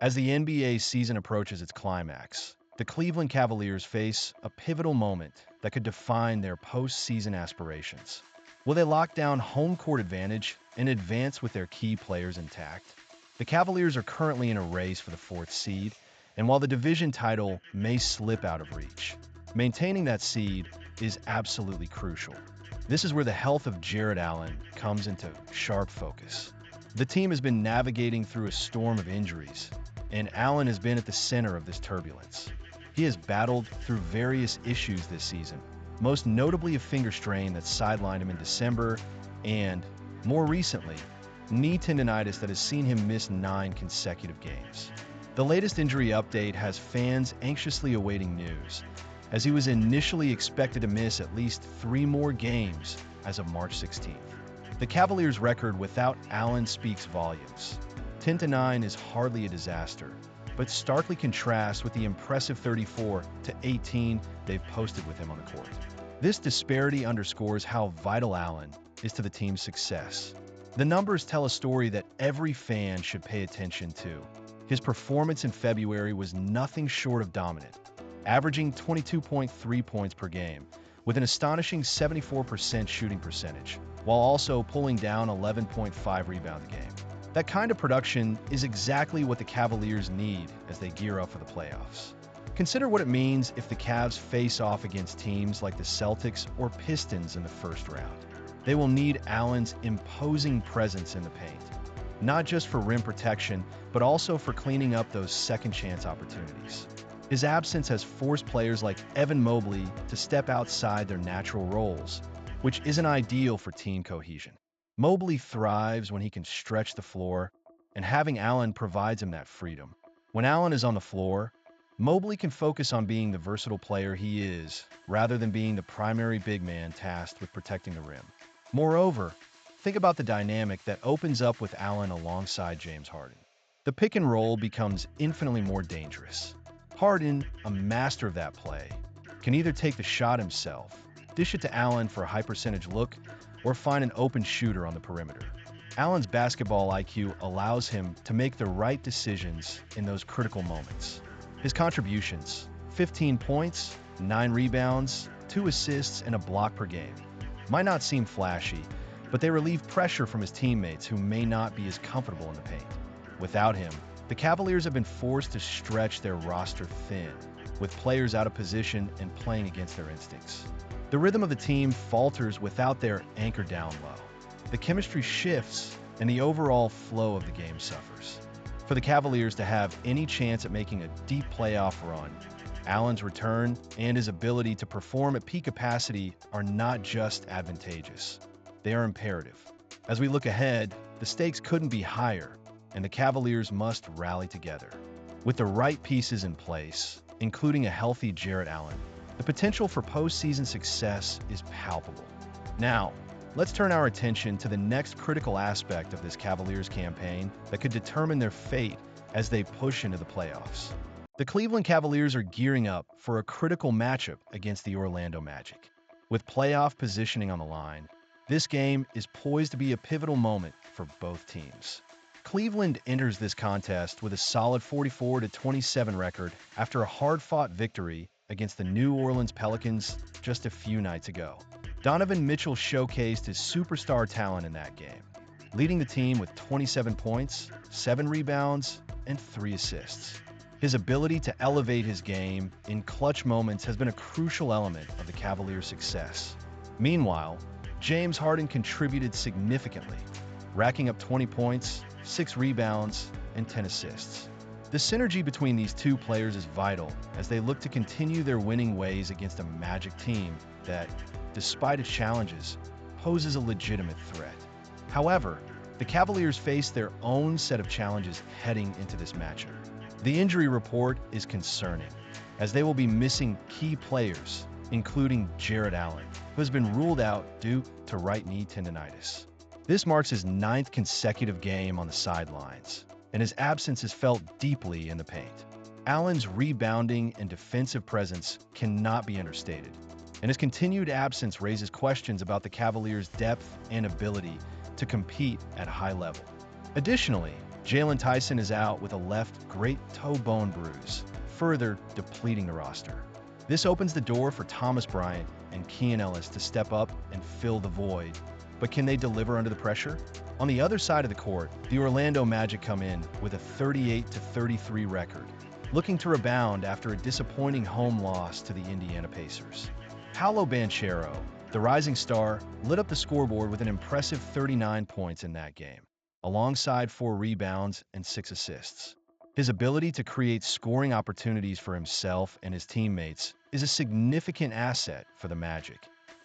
As the NBA season approaches its climax, the Cleveland Cavaliers face a pivotal moment that could define their postseason aspirations. Will they lock down home court advantage and advance with their key players intact? The Cavaliers are currently in a race for the fourth seed, and while the division title may slip out of reach, maintaining that seed is absolutely crucial. This is where the health of Jarrett Allen comes into sharp focus. The team has been navigating through a storm of injuries, and Allen has been at the center of this turbulence. He has battled through various issues this season, most notably a finger strain that sidelined him in December, and, more recently, knee tendonitis that has seen him miss 9 consecutive games. The latest injury update has fans anxiously awaiting news, as he was initially expected to miss at least 3 more games as of March 16th. The Cavaliers' record without Allen speaks volumes. 10-9 is hardly a disaster, but starkly contrasts with the impressive 34-18 they've posted with him on the court. This disparity underscores how vital Allen is to the team's success. The numbers tell a story that every fan should pay attention to. His performance in February was nothing short of dominant, averaging 22.3 points per game, with an astonishing 74% shooting percentage, while also pulling down 11.5 rebounds a game. That kind of production is exactly what the Cavaliers need as they gear up for the playoffs. Consider what it means if the Cavs face off against teams like the Celtics or Pistons in the first round. They will need Allen's imposing presence in the paint, not just for rim protection, but also for cleaning up those second-chance opportunities. His absence has forced players like Evan Mobley to step outside their natural roles, which isn't ideal for team cohesion. Mobley thrives when he can stretch the floor, and having Allen provides him that freedom. When Allen is on the floor, Mobley can focus on being the versatile player he is, rather than being the primary big man tasked with protecting the rim. Moreover, think about the dynamic that opens up with Allen alongside James Harden. The pick and roll becomes infinitely more dangerous. Harden, a master of that play, can either take the shot himself, dish it to Allen for a high-percentage look, or find an open shooter on the perimeter. Allen's basketball IQ allows him to make the right decisions in those critical moments. His contributions: 15 points, 9 rebounds, 2 assists, and a block per game, might not seem flashy, but they relieve pressure from his teammates who may not be as comfortable in the paint. Without him, the Cavaliers have been forced to stretch their roster thin, with players out of position and playing against their instincts. The rhythm of the team falters without their anchor down low. The chemistry shifts, and the overall flow of the game suffers. For the Cavaliers to have any chance at making a deep playoff run, Allen's return and his ability to perform at peak capacity are not just advantageous. They are imperative. As we look ahead, the stakes couldn't be higher, and the Cavaliers must rally together. With the right pieces in place, including a healthy Jarrett Allen, the potential for postseason success is palpable. Now, let's turn our attention to the next critical aspect of this Cavaliers campaign that could determine their fate as they push into the playoffs. The Cleveland Cavaliers are gearing up for a critical matchup against the Orlando Magic. With playoff positioning on the line, this game is poised to be a pivotal moment for both teams. Cleveland enters this contest with a solid 44-27 record after a hard-fought victory against the New Orleans Pelicans just a few nights ago. Donovan Mitchell showcased his superstar talent in that game, leading the team with 27 points, 7 rebounds, and 3 assists. His ability to elevate his game in clutch moments has been a crucial element of the Cavaliers' success. Meanwhile, James Harden contributed significantly, racking up 20 points, 6 rebounds, and 10 assists. The synergy between these two players is vital as they look to continue their winning ways against a Magic team that, despite its challenges, poses a legitimate threat. However, the Cavaliers face their own set of challenges heading into this matchup. The injury report is concerning, as they will be missing key players, including Jarrett Allen, who has been ruled out due to right knee tendonitis. This marks his 9th consecutive game on the sidelines, and his absence is felt deeply in the paint. Allen's rebounding and defensive presence cannot be understated, and his continued absence raises questions about the Cavaliers' depth and ability to compete at a high level. Additionally, Jalen Tyson is out with a left great toe bone bruise, further depleting the roster. This opens the door for Thomas Bryant and Kean Ellis to step up and fill the void. But can they deliver under the pressure? On the other side of the court, the Orlando Magic come in with a 38-33 record, looking to rebound after a disappointing home loss to the Indiana Pacers. Paolo Banchero, the rising star, lit up the scoreboard with an impressive 39 points in that game, alongside 4 rebounds and 6 assists. His ability to create scoring opportunities for himself and his teammates is a significant asset for the Magic,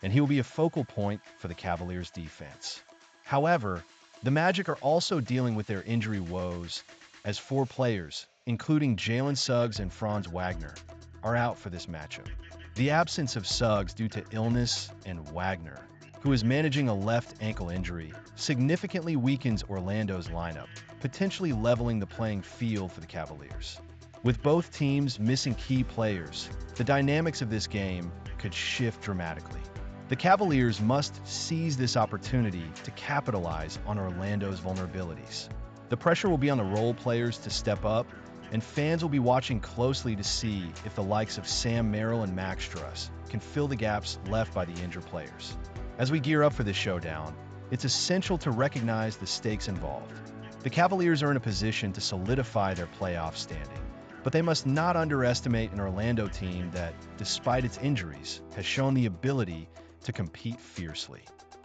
and he will be a focal point for the Cavaliers' defense. However, the Magic are also dealing with their injury woes, as 4 players, including Jalen Suggs and Franz Wagner, are out for this matchup. The absence of Suggs due to illness and Wagner, who is managing a left ankle injury, significantly weakens Orlando's lineup, potentially leveling the playing field for the Cavaliers. With both teams missing key players, the dynamics of this game could shift dramatically. The Cavaliers must seize this opportunity to capitalize on Orlando's vulnerabilities. The pressure will be on the role players to step up, and fans will be watching closely to see if the likes of Sam Merrill and Max Struss can fill the gaps left by the injured players. As we gear up for this showdown, it's essential to recognize the stakes involved. The Cavaliers are in a position to solidify their playoff standing, but they must not underestimate an Orlando team that, despite its injuries, has shown the ability to compete fiercely.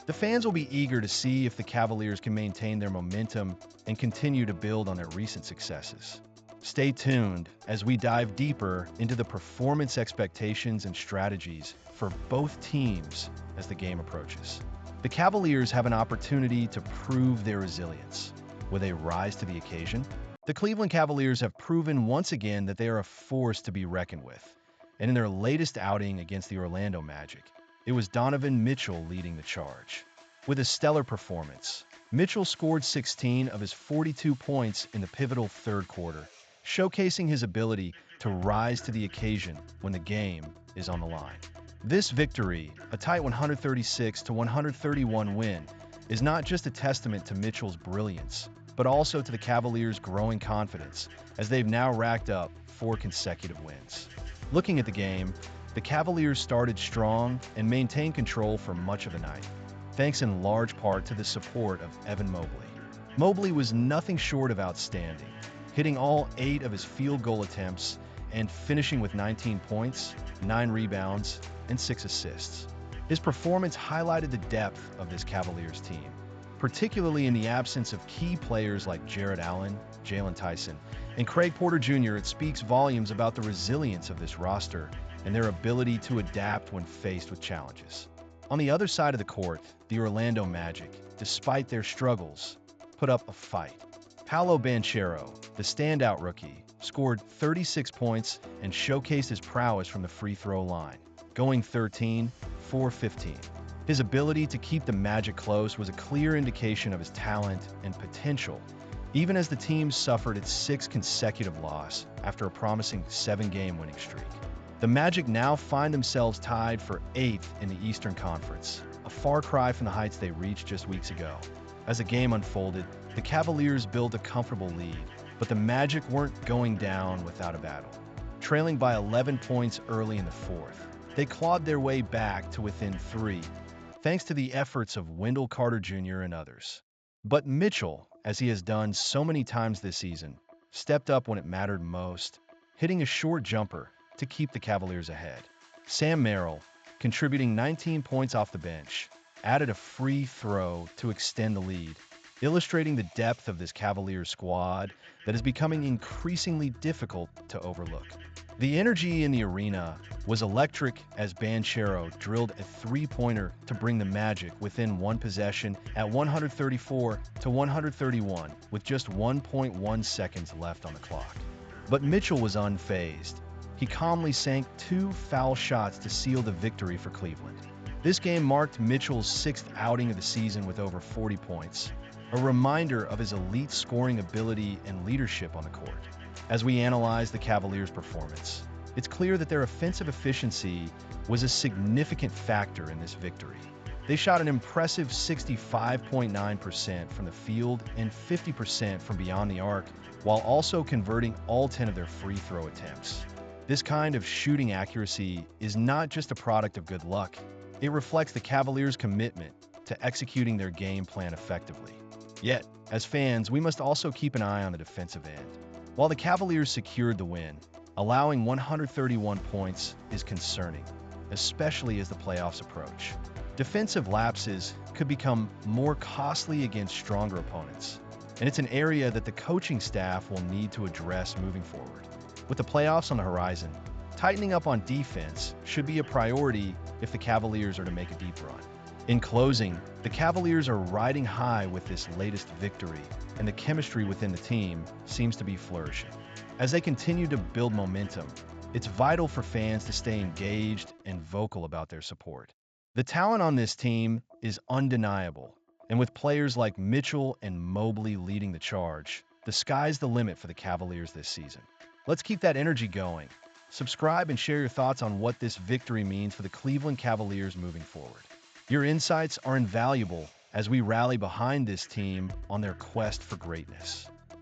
The fans will be eager to see if the Cavaliers can maintain their momentum and continue to build on their recent successes. Stay tuned as we dive deeper into the performance expectations and strategies for both teams as the game approaches. The Cavaliers have an opportunity to prove their resilience. Will they rise to the occasion? The Cleveland Cavaliers have proven once again that they are a force to be reckoned with, and in their latest outing against the Orlando Magic, it was Donovan Mitchell leading the charge. With a stellar performance, Mitchell scored 16 of his 42 points in the pivotal third quarter, showcasing his ability to rise to the occasion when the game is on the line. This victory, a tight 136-131 win, is not just a testament to Mitchell's brilliance, but also to the Cavaliers' growing confidence, as they've now racked up 4 consecutive wins. Looking at the game, the Cavaliers started strong and maintained control for much of the night, thanks in large part to the support of Evan Mobley. Mobley was nothing short of outstanding, hitting all 8 of his field goal attempts and finishing with 19 points, 9 rebounds, and 6 assists. His performance highlighted the depth of this Cavaliers team, particularly in the absence of key players like Jarrett Allen, Jalen Tyson, and Craig Porter Jr. It speaks volumes about the resilience of this roster and their ability to adapt when faced with challenges. On the other side of the court, the Orlando Magic, despite their struggles, put up a fight. Paolo Banchero, the standout rookie, scored 36 points and showcased his prowess from the free throw line, going 13 for 15. His ability to keep the Magic close was a clear indication of his talent and potential, even as the team suffered its 6th consecutive loss after a promising 7-game winning streak. The Magic now find themselves tied for 8th in the Eastern Conference, a far cry from the heights they reached just weeks ago. As the game unfolded, the Cavaliers built a comfortable lead, but the Magic weren't going down without a battle. Trailing by 11 points early in the 4th, they clawed their way back to within 3, thanks to the efforts of Wendell Carter Jr. and others. But Mitchell, as he has done so many times this season, stepped up when it mattered most, hitting a short jumper to keep the Cavaliers ahead. Sam Merrill, contributing 19 points off the bench, added a free throw to extend the lead, illustrating the depth of this Cavaliers squad that is becoming increasingly difficult to overlook. The energy in the arena was electric as Banchero drilled a three-pointer to bring the Magic within one possession at 134-131 with just 1.1 seconds left on the clock. But Mitchell was unfazed. He calmly sank 2 foul shots to seal the victory for Cleveland. This game marked Mitchell's 6th outing of the season with over 40 points, a reminder of his elite scoring ability and leadership on the court. As we analyze the Cavaliers' performance, it's clear that their offensive efficiency was a significant factor in this victory. They shot an impressive 65.9% from the field and 50% from beyond the arc, while also converting all 10 of their free throw attempts. This kind of shooting accuracy is not just a product of good luck, it reflects the Cavaliers' commitment to executing their game plan effectively. Yet, as fans, we must also keep an eye on the defensive end. While the Cavaliers secured the win, allowing 131 points is concerning, especially as the playoffs approach. Defensive lapses could become more costly against stronger opponents, and it's an area that the coaching staff will need to address moving forward. With the playoffs on the horizon, tightening up on defense should be a priority if the Cavaliers are to make a deep run. In closing, the Cavaliers are riding high with this latest victory, and the chemistry within the team seems to be flourishing. As they continue to build momentum, it's vital for fans to stay engaged and vocal about their support. The talent on this team is undeniable, and with players like Mitchell and Mobley leading the charge, the sky's the limit for the Cavaliers this season. Let's keep that energy going. Subscribe and share your thoughts on what this victory means for the Cleveland Cavaliers moving forward. Your insights are invaluable as we rally behind this team on their quest for greatness.